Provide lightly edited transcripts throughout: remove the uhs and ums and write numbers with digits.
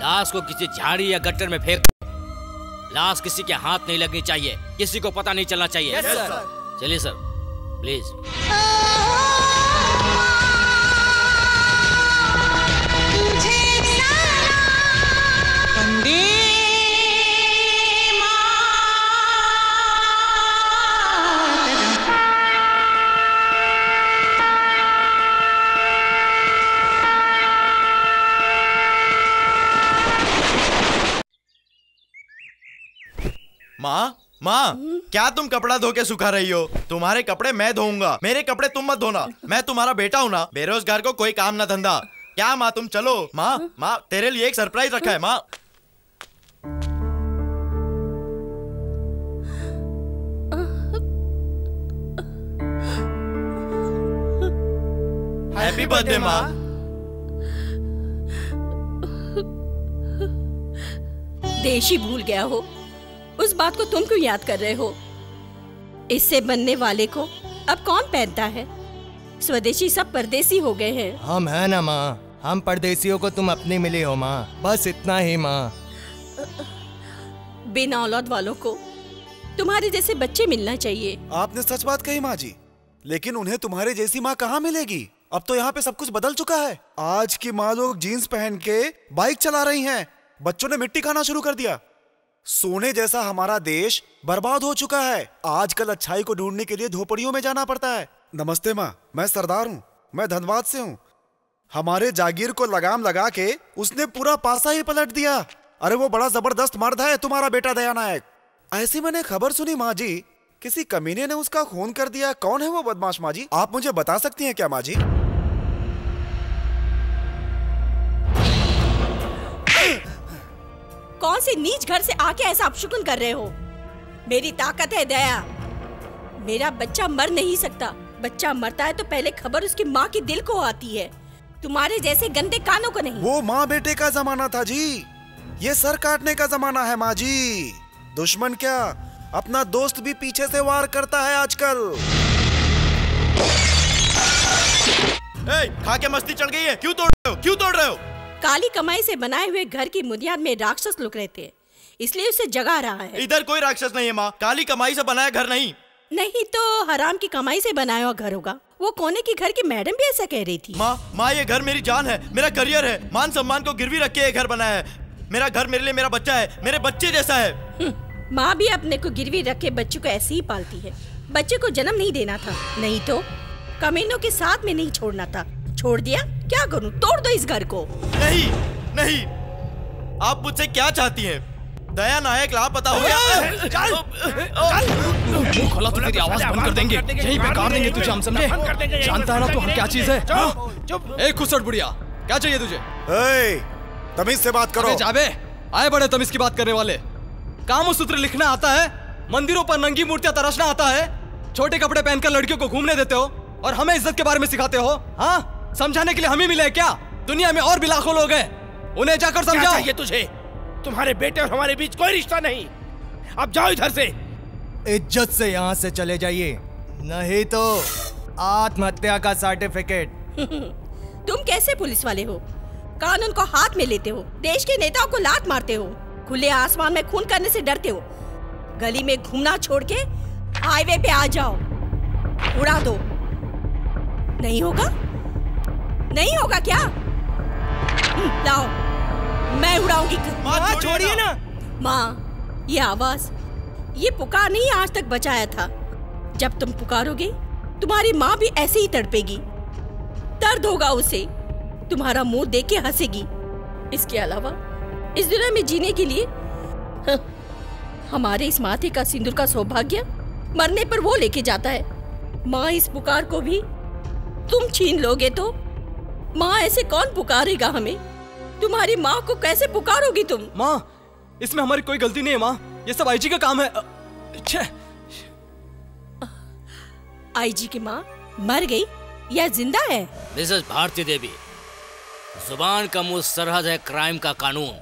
लाश को किसी झाड़ी या गट्टर में फेंक। लाश किसी के हाथ नहीं लगनी चाहिए, किसी को पता नहीं चलना चाहिए। Yes sir. चलिए सर, प्लीज। माँ, माँ, क्या तुम कपड़ा धो के सुखा रही हो? तुम्हारे कपड़े मैं धोऊंगा, मेरे कपड़े तुम मत धोना। मैं तुम्हारा बेटा हूँ ना, बेरोजगार को कोई काम ना धंधा। क्या माँ, तुम चलो। माँ, माँ, तेरे लिए एक सरप्राइज रखा है माँ। हैप्पी बर्थडे माँ। देश ही भूल गया हो, उस बात को तुम क्यों याद कर रहे हो? इससे बनने वाले को अब कौन पहनता है? स्वदेशी सब परदेसी हो गए हैं। हम है ना माँ, हम परदेसियों को तुम अपनी मिली हो माँ, बस इतना ही माँ। बिना औलाद वालों को तुम्हारे जैसे बच्चे मिलना चाहिए। आपने सच बात कही माँ जी, लेकिन उन्हें तुम्हारे जैसी माँ कहाँ मिलेगी? अब तो यहाँ पे सब कुछ बदल चुका है। आज की माँ लोग जीन्स पहन के बाइक चला रही हैं, बच्चों ने मिट्टी खाना शुरू कर दिया। सोने जैसा हमारा देश बर्बाद हो चुका है। आजकल अच्छाई को ढूंढने के लिए झोपड़ियों में जाना पड़ता है। नमस्ते माँ, मैं सरदार हूँ, मैं धनबाद से हूँ। हमारे जागीर को लगाम लगा के उसने पूरा पासा ही पलट दिया। अरे वो बड़ा जबरदस्त मर्द है तुम्हारा बेटा दया नायक। ऐसी मैंने खबर सुनी माँ जी, किसी कमीने ने उसका खून कर दिया। कौन है वो बदमाश माँ जी? आप मुझे बता सकती हैं क्या माँ जी? कौन से नीच घर से आके ऐसा अपशकुन कर रहे हो? मेरी ताकत है दया, मेरा बच्चा मर नहीं सकता। बच्चा मरता है तो पहले खबर उसकी माँ की दिल को आती है, तुम्हारे जैसे गंदे कानों को नहीं। वो माँ बेटे का जमाना था जी, ये सर काटने का जमाना है माँ जी। दुश्मन क्या, अपना दोस्त भी पीछे से वार करता है आजकल। खा के मस्ती चढ़ गई है, क्यों तोड़ रहे हो? क्यों तोड़ रहे हो? काली कमाई से बनाए हुए घर की बुनियाद में राक्षस लुक रहते हैं, इसलिए उसे जगा रहा है। इधर कोई राक्षस नहीं है माँ, काली कमाई से बनाया घर नहीं। नहीं तो हराम की कमाई से बनाया हुआ घर होगा। वो कोने की घर की मैडम भी ऐसा कह रही थी। माँ, ये घर मेरी जान है, मेरा करियर है, मान सम्मान को गिरवी रख के ये घर बनाया है। मेरा घर मेरे लिए मेरा बच्चा है, मेरे बच्चे जैसा है। माँ भी अपने को गिरवी रख के बच्चे को ऐसे ही पालती है। बच्चे को जन्म नहीं देना था, नहीं तो कमीनों के साथ में नहीं छोड़ना था। छोड़ दिया, क्या करूं? तोड़ दो इस घर को। नहीं नहीं, आप मुझसे क्या चाहती हैं? दया नायक लापता हो गया। मुंह खोला तो तेरी आवाज बंद कर देंगे, यहीं पे काट देंगे तुझे, हम समझे? जानता है ना तू हम क्या चीज है? ए खुसट बुढ़िया, क्या चाहिए तुझे? तमीज से बात करो। जाबे, आए बड़े तमीज की बात करने वाले। कामसूत्र लिखना आता है, मंदिरों पर नंगी मूर्तियां तराशना आता है, छोटे कपड़े पहनकर लड़कियों को घूमने देते हो और हमें इज्जत के बारे में सिखाते हो। हाँ, समझाने के लिए हम ही मिले क्या? दुनिया में और भी लाखों लोग हैं, उन्हें जाकर समझाओ। क्या चाहिए तुझे? तुम्हारे बेटे और हमारे बीच कोई रिश्ता नहीं, अब जाओ इधर से। इज्जत से यहाँ से चले जाइए, नहीं तो आत्महत्या का सर्टिफिकेट। तुम कैसे पुलिस वाले हो? कानून को हाथ में लेते हो, देश के नेताओं को लात मारते हो, खुले आसमान में खून करने से डरते हो। गली में घूमना छोड़ के हाईवे पे आ जाओ, उड़ा दो। नहीं होगा? नहीं होगा क्या? लाओ, मैं उड़ाऊंगी। माँ छोड़िए ना। माँ, ये आवाज, ये पुकार नहीं आज तक बचाया था। जब तुम पुकारोगे तुम्हारी माँ भी ऐसे ही तड़पेगी, दर्द होगा उसे, तुम्हारा मुंह देख के हंसेगी। इसके अलावा इस दुनिया में जीने के लिए हमारे इस माथे का सिंदूर का सौभाग्य मरने पर वो लेके जाता है। माँ, इस पुकार को भी तुम छीन लोगे तो माँ ऐसे कौन पुकारेगा हमें? तुम्हारी माँ को कैसे पुकारोगी तुम? माँ, इसमें हमारी कोई गलती नहीं है माँ, ये सब आईजी का काम है। आईजी की माँ मर गई या जिंदा है? मिसेस भारती देवी, जुबान का मुंह सरहद है क्राइम का कानून।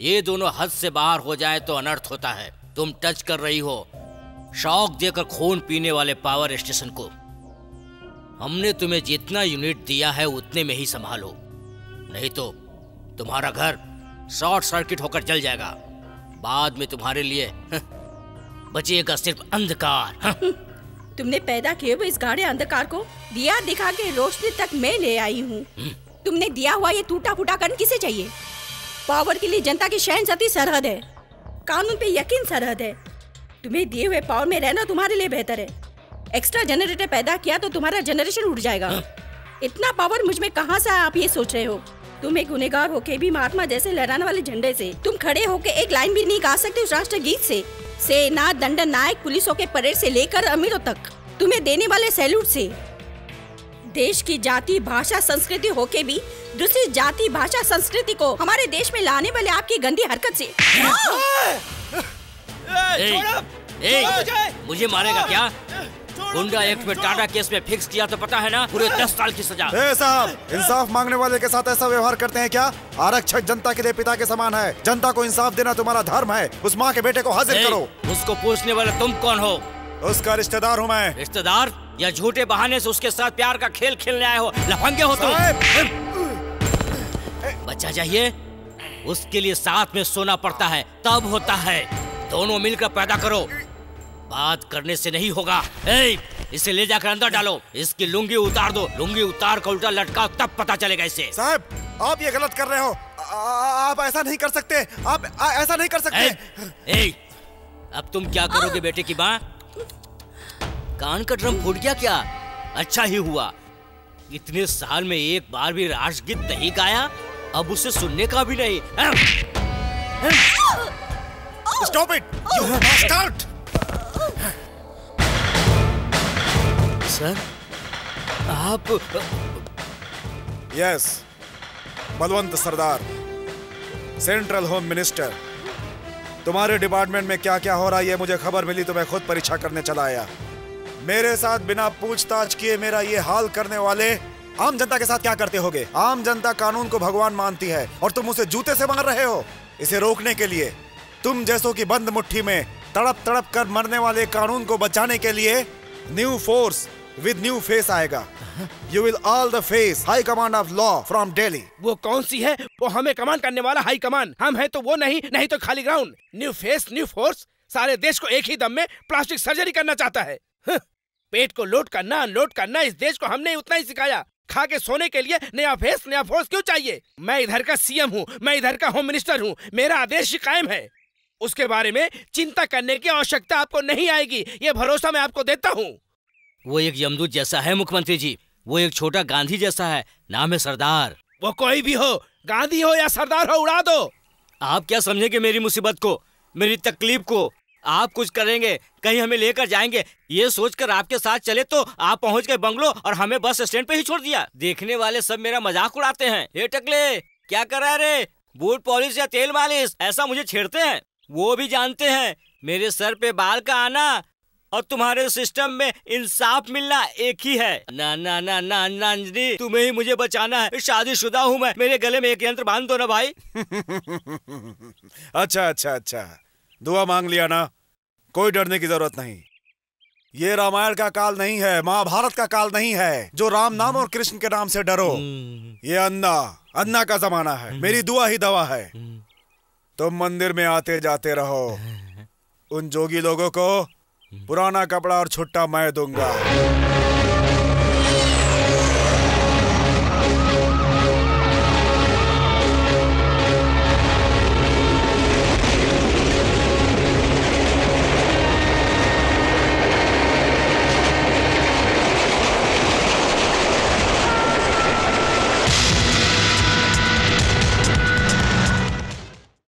ये दोनों हद से बाहर हो जाए तो अनर्थ होता है। तुम टच कर रही हो शौक देकर खून पीने वाले पावर स्टेशन को। हमने तुम्हें जितना यूनिट दिया है उतने में ही संभालो, नहीं तो तुम्हारा घर शॉर्ट सर्किट होकर जल जाएगा। बाद में तुम्हारे लिए बचेगा सिर्फ अंधकार। तुमने पैदा किए हुए इस गाढ़े अंधकार को दिया दिखा के रोशनी तक मैं ले आई हूँ। तुमने दिया हुआ ये टूटा फूटा कर्ण किसे चाहिए? पावर के लिए जनता की शहनशाही सरहद है, कानून पे यकीन सरहद है। तुम्हें दिए हुए पावर में रहना तुम्हारे लिए बेहतर है। एक्स्ट्रा जनरेटर पैदा किया तो तुम्हारा जनरेशन उड़ जाएगा। इतना पावर मुझ में कहाँ से आप ये सोच रहे हो? तुम एक गुनहगार होके भी महात्मा जैसे लहराने वाले झंडे से तुम खड़े होके एक लाइन भी नहीं गा सकते उस राष्ट्र गीत से। सेना, दंडन नायक, पुलिसों के परेड से लेकर अमीरों तक तुम्हें देने वाले सैल्यूट से। देश की जाति, भाषा, संस्कृति होके भी दूसरी जाति, भाषा, संस्कृति को हमारे देश में लाने वाले आपकी गंदी हरकत से। मुझे मारेगा क्या? गुंडा एक्ट में टाटा केस में फिक्स किया तो पता है ना, पूरे 10 साल की सजा। साहब, इंसाफ मांगने वाले के साथ ऐसा व्यवहार करते हैं क्या? आरक्षक जनता के लिए पिता के समान है। जनता को इंसाफ देना तुम्हारा धर्म है। उस माँ के बेटे को हाजिर करो। उसको पूछने वाले तुम कौन हो? उसका रिश्तेदार हूँ मैं। रिश्तेदार या झूठे बहाने से उसके साथ प्यार का खेल खेलने आए हो? लफंगे हो तुम। बच्चा चाहिए, उसके लिए साथ में सोना पड़ता है, तब होता है। दोनों मिलकर पैदा करो। बात करने से नहीं होगा। इसे ले जाकर अंदर डालो। इसकी लुंगी उतार दो। लुंगी उतार कर उल्टा लटकाओ, तब पता चलेगा इसे। साहब, आप ये गलत कर रहे हो। आप ऐसा नहीं कर सकते। आप ऐसा नहीं कर सकते। अब तुम क्या करोगे बेटे की माँ? कान का ड्रम फूट गया क्या? अच्छा ही हुआ। इतने साल में एक बार भी राष्ट्रगीत नहीं गाया, अब उसे सुनने का भी नहीं। Stop it, you bastard! Sir, आप? यस, बलवंत सरदार, सेंट्रल होम मिनिस्टर। तुम्हारे डिपार्टमेंट में क्या क्या हो रहा है ये मुझे खबर मिली तो मैं खुद परीक्षा करने चला आया। मेरे साथ बिना पूछताछ किए मेरा ये हाल करने वाले आम जनता के साथ क्या करते होगे? आम जनता कानून को भगवान मानती है और तुम उसे जूते से मार रहे हो। इसे रोकने के लिए तुम जैसों की बंद मुट्ठी में तड़प तड़प कर मरने वाले कानून को बचाने के लिए new force with new face आएगा। You will all the face high command of law from Delhi. वो कौन सी है? वो हमें कमांड करने वाला हाई कमांड। हम है तो वो नहीं तो खाली ground. New face, new force, सारे देश को एक ही दम में प्लास्टिक सर्जरी करना चाहता है। पेट को लोड करना, अनलोड करना इस देश को हमने उतना ही सिखाया। खा के सोने के लिए नया फेस, नया फोर्स क्यों चाहिए? मैं इधर का सीएम हूँ, मैं इधर का होम मिनिस्टर हूँ। मेरा आदेश ही कायम है। उसके बारे में चिंता करने की आवश्यकता आपको नहीं आएगी, ये भरोसा मैं आपको देता हूँ। वो एक यमदूत जैसा है मुख्यमंत्री जी। वो एक छोटा गांधी जैसा है, नाम है सरदार। वो कोई भी हो, गांधी हो या सरदार हो, उड़ा दो। आप क्या समझेंगे मेरी मुसीबत को, मेरी तकलीफ को? आप कुछ करेंगे, कहीं हमें लेकर जाएंगे, ये सोचकर आपके साथ चले तो आप पहुंच गए बंगलो और हमें बस स्टैंड पे ही छोड़ दिया। देखने वाले सब मेरा मजाक उड़ाते हैं। ये टकले क्या कर रहा है रे? बूट पॉलिश या तेल मालिश ऐसा मुझे छेड़ते हैं। वो भी जानते हैं मेरे सर पे बाल का आना और तुम्हारे सिस्टम में इंसाफ मिलना एक ही है। ना ना ना ना ना जी, तुम्हें ही मुझे बचाना है। शादीशुदा हूँ मैं, मेरे गले में एक यंत्र बांध दो ना भाई। अच्छा अच्छा अच्छा, दुआ मांग लिया ना, कोई डरने की जरूरत नहीं। ये रामायण का काल नहीं है, महाभारत का काल नहीं है जो राम नाम और कृष्ण के नाम से डरो। ये अन्ना का जमाना है। मेरी दुआ ही दवा है। तुम मंदिर में आते जाते रहो। उन जोगी लोगों को पुराना कपड़ा और छुट्टा मैं दूंगा।